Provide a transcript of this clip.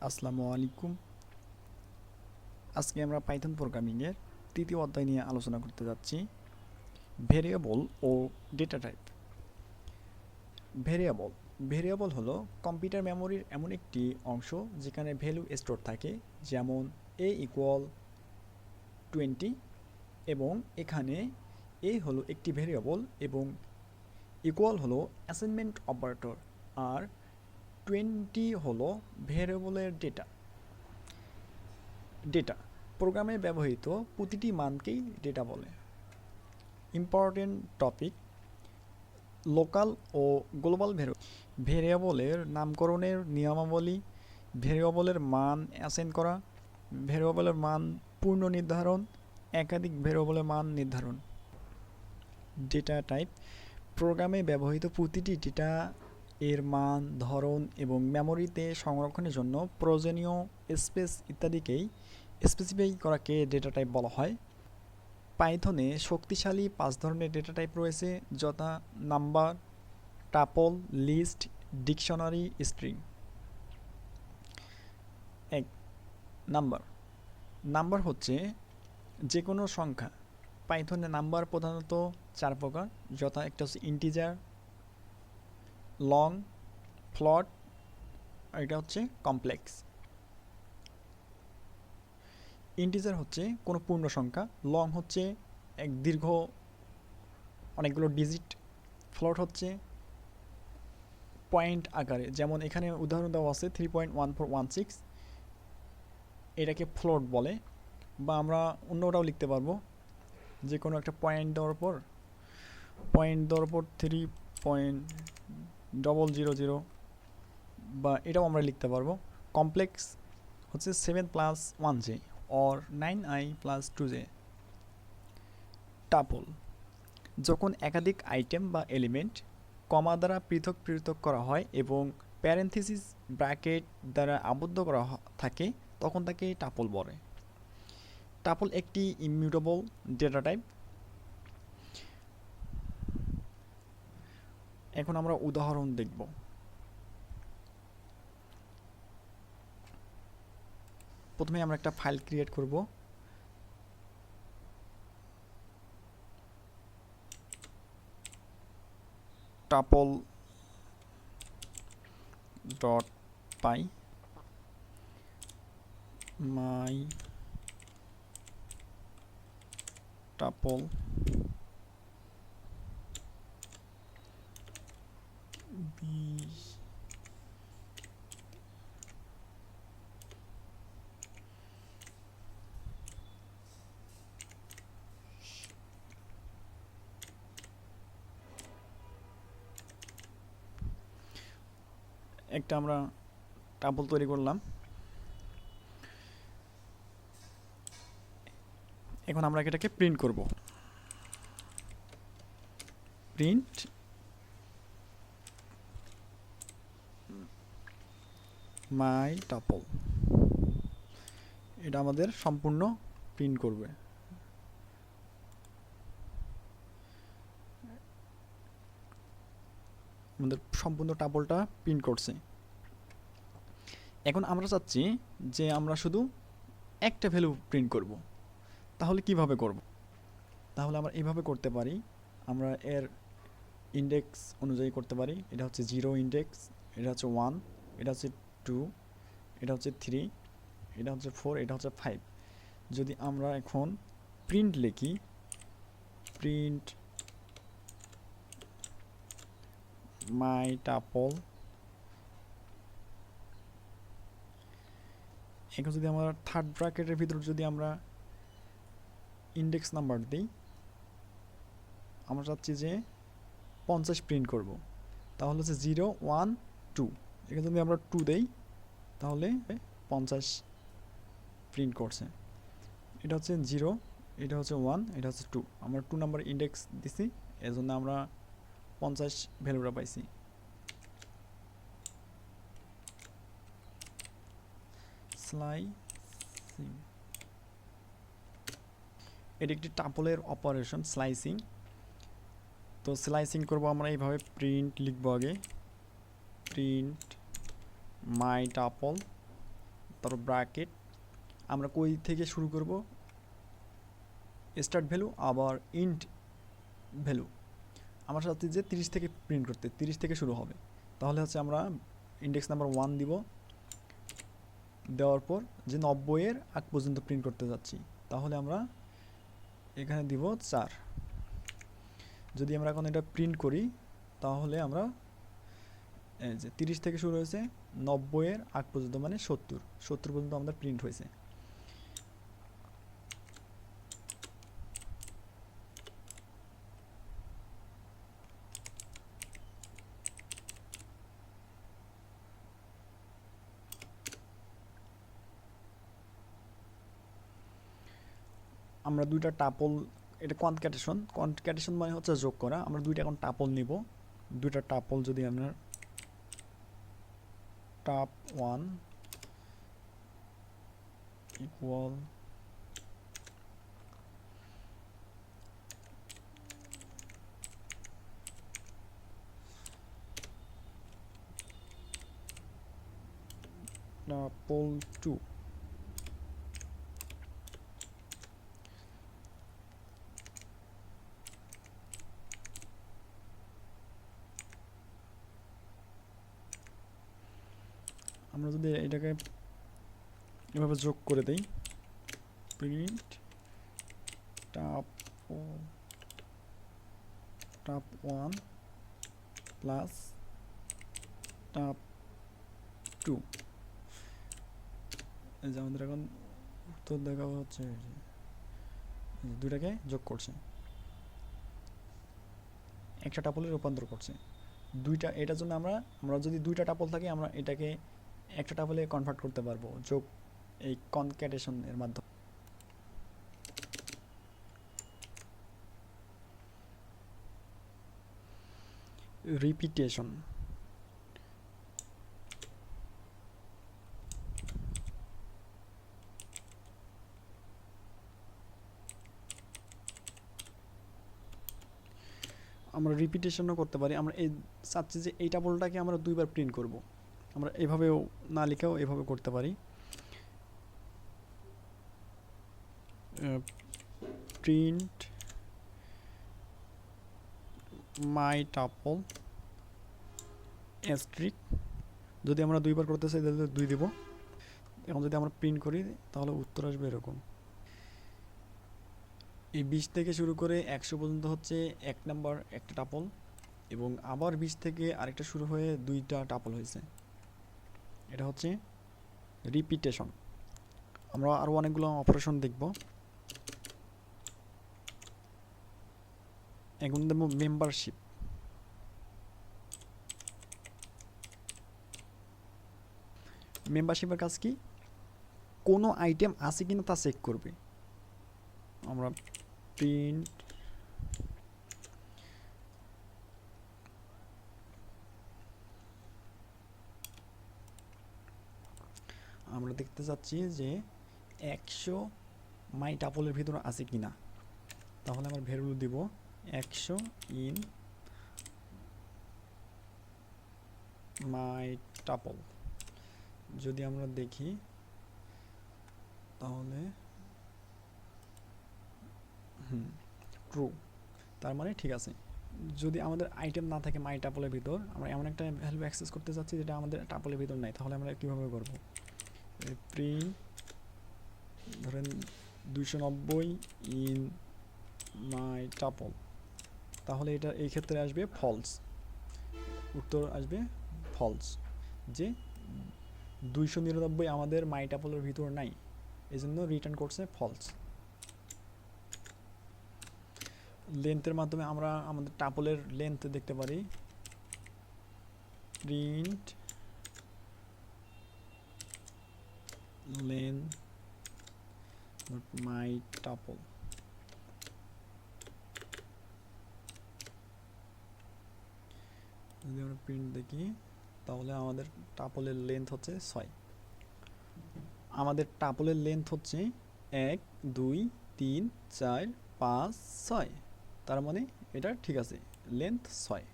আসসালামু আলাইকুম। আজকে আমরা পাইথন প্রোগ্রামিংয়ের তৃতীয় অধ্যায় নিয়ে আলোচনা করতে যাচ্ছি, ভেরিয়েবল ও ডেটা টাইপ। ভেরিয়েবল ভেরিয়েবল হলো কম্পিউটার মেমোরির এমন একটি অংশ যেখানে ভ্যালু স্টোর থাকে, যেমন a=20 এবং এখানে a হলো একটি ভেরিয়েবল এবং ইকুয়াল হলো অ্যাসাইনমেন্ট অপারেটর, আর 20 হলো ভেরিয়েবলের ডেটা প্রোগ্রামে ব্যবহৃত প্রতিটি মানকেই ডেটা বলে। ইম্পর্টেন্ট টপিক: লোকাল ও গ্লোবাল ভেরিয়েবলের নামকরণের নিয়মাবলী, ভেরিয়েবলের মান অ্যাসাইন করা, ভেরিয়েবলের মান পূর্ণ নির্ধারণ, একাধিক ভেরিয়েবলের মান নির্ধারণ। ডেটা টাইপ: প্রোগ্রামে ব্যবহৃত প্রতিটি ডেটা এর মান, ধরন এবং মেমোরিতে সংরক্ষণের জন্য প্রয়োজনীয় স্পেস ইত্যাদিকেই স্পেসিফাই করাকে ডেটা টাইপ বলা হয়। পাইথনে শক্তিশালী 5 ধরনের ডেটা টাইপ রয়েছে, যথা number, tuple, list, dictionary, string. 1. Number number হচ্ছে যে কোনো সংখ্যা। পাইথনে নাম্বার প্রধানত 4 প্রকার, যথা একটা হচ্ছে ইন্টিজার, লং, ফ্লট, আর এটা হচ্ছে কমপ্লেক্স। ইন্টিজার হচ্ছে কোনো পূর্ণ সংখ্যা, লং হচ্ছে এক দীর্ঘ অনেকগুলো ডিজিট, ফ্লট হচ্ছে পয়েন্ট আকারে, যেমন এখানে উদাহরণ দেওয়া আছে 3.1416, এটাকে ফ্লোট বলে। বা আমরা অন্যটাও লিখতে পারবো, যে কোনো একটা পয়েন্ট দেওয়ার পর 3.000, বা এটাও আমরা লিখতে পারবো। কমপ্লেক্স হচ্ছে 7+1j or 9i+2j। টাপল: যখন একাধিক আইটেম বা এলিমেন্ট কমা দ্বারা পৃথক পৃথক করা হয় এবং প্যারেনথিসিস ব্র্যাকেট দ্বারা আবদ্ধ করা থাকে, তখন তাকে টাপল বলে। টাপল একটি ইমিউটেবল ডেটা টাইপ। এখন আমরা উদাহরণ দেখব। প্রথমে আমরা একটা ফাইল ক্রিয়েট করব। Tuple dot py my tuple বি একটা আমরা টাপল তৈরি করলাম। এখন আমরা এটাকে প্রিন্ট করব। প্রিন্ট মাই টাপল, এটা আমাদের সম্পূর্ণ প্রিন্ট করবে। আমাদের সম্পূর্ণ টাপলটা প্রিন্ট করছে। এখন আমরা চাচ্ছি যে আমরা শুধু একটা ভ্যালু প্রিন্ট করব। তাহলে কিভাবে করব? তাহলে আমরা এইভাবে করতে পারি। আমরা এর ইন্ডেক্স অনুযায়ী করতে পারি। এটা হচ্ছে 0 ইন্ডেক্স, এটা হচ্ছে 1, এটা হচ্ছে 2, এটা হচ্ছে 3, এটা হচ্ছে 4, এটা হচ্ছে 5। যদি আমরা এখন প্রিন্ট লিখি, প্রিন্ট মাই টাপল, এখন যদি আমরা থার্ড ব্র্যাকেটের ভিতর যদি আমরা ইন্ডেক্স নাম্বার দিই, আমরা চাচ্ছি যে 50 প্রিন্ট করব। তাহলে হচ্ছে 0 1 2, এখানে যদি আমরা 2 দেই তাহলে 50 প্রিন্ট করছে। এটা হচ্ছে 0, এটা হচ্ছে 1, এটা হচ্ছে 2। আমরা 2 নাম্বার ইন্ডেক্স দিছি, এজন্য আমরা 50 ভ্যালুটা পাইছি। স্লাইসিং, এটি একটি টাপলের অপারেশন, স্লাইসিং। তো স্লাইসিং করব আমরা এইভাবে, প্রিন্ট লিখব আগে, প্রিন্ট মাই টাপল, তারপর ব্র্যাকেট, আমরা কই থেকে শুরু করব, স্টার্ট ভ্যালু আবার ইন্ট ভ্যালু। আমার সাথে যে 30 থেকে প্রিন্ট করতে, 30 থেকে শুরু হবে, তাহলে হচ্ছে আমরা ইন্ডেক্স নাম্বার 1 দিব, দেওয়ার পর যে 90 এর আগ পর্যন্ত প্রিন্ট করতে যাচ্ছি, তাহলে আমরা এখানে দিব 4। যদি আমরা এখন এটা প্রিন্ট করি, তাহলে আমরা এই যে 30 থেকে শুরু হয়েছে, 90 এর আগ পর্যন্ত মানে 70 পর্যন্ত আমাদের প্রিন্ট হয়েছে। আমরা দুইটা টাপল, এটা কনক্যাটেশন মানে হচ্ছে যোগ করা। আমরা দুইটা এখন টাপল নিব, দুইটা টাপল যদি আমরা টাপ 1 ইকুয়াল টাপল 2, আমরা যদি এটাকে এভাবে যোগ করে দেই, প্রিন্ট টাপ 1 প্লাস টাপ 2, এই যে আমাদের এখন উত্তর দেখা হচ্ছে, দুইটাকে যোগ করছে, একটা টাপলে রূপান্তর করছে দুইটা। এটার জন্য আমরা যদি দুইটা টাপল থাকে, আমরা এটাকে একটা টাপলে কনভার্ট করতে পারবো যোগ এই কনক্যাটেশন এর মাধ্যমে। রিপিটেশন, আমরা রিপিটেশনও করতে পারি। আমরা এই চাচ্ছি যে এই টাপলটাকে আমরা দুইবার প্রিন্ট করব, আমরা এভাবেও না লিখেও এভাবে করতে পারি। প্রিন্ট মাই টাপল স্ট্রিক, যদি আমরা দুইবার করতে চাই তাহলে 2 দিব। এখন যদি আমরা প্রিন্ট করি, তাহলে উত্তর আসবে এরকম। এই 20 থেকে শুরু করে 100 পর্যন্ত হচ্ছে 1 নাম্বার একটা টাপল, এবং আবার 20 থেকে আরেকটা শুরু হয়ে 2টা টাপল হয়েছে, এটা হচ্ছে রিপিটেশন। আমরা আরও অনেকগুলো অপারেশন দেখব। এখন দেব মেম্বারশিপ। মেম্বারশিপের কাজ কি, কোনো আইটেম আছে কিনা তা চেক করবে। আমরা প্রিন্ট আমরা দেখতে চাচ্ছি যে 100 মাই টাপলের ভিতরে আছে কিনা, তাহলে আমরা ভ্যালু দিব 100 ইন মাই টাপল। যদি আমরা দেখি, তাহলে ট্রু, তার মানে ঠিক আছে। যদি আমাদের আইটেম না থাকে মাই টাপলের ভিতর, আমরা এমন একটা ভ্যালু অ্যাক্সেস করতে চাচ্ছি যেটা আমাদের টাপলের ভিতর নাই, তাহলে আমরা কীভাবে করব, প্রিন্ট ধরেন 290 ইন মাই টাপল, তাহলে এটা এই ক্ষেত্রে আসবে ফলস, উত্তর আসবে ফলস, যে 299 আমাদের মাই টাপলের ভিতর নাই, এই জন্য রিটার্ন করছে ফলস। লেন্থের মাধ্যমে আমরা আমাদের টাপলের লেন্থ দেখতে পারি, প্রিন্ট লেন্থ মাই টাপল। যদি আমরা প্রিন্ট দেখি, তাহলে আমাদের টাপলের লেন্থ হচ্ছে 6। আমাদের টাপলের লেন্থ হচ্ছে 1 2 3 4 5 6, তার মানে এটা ঠিক আছে, লেন্থ 6।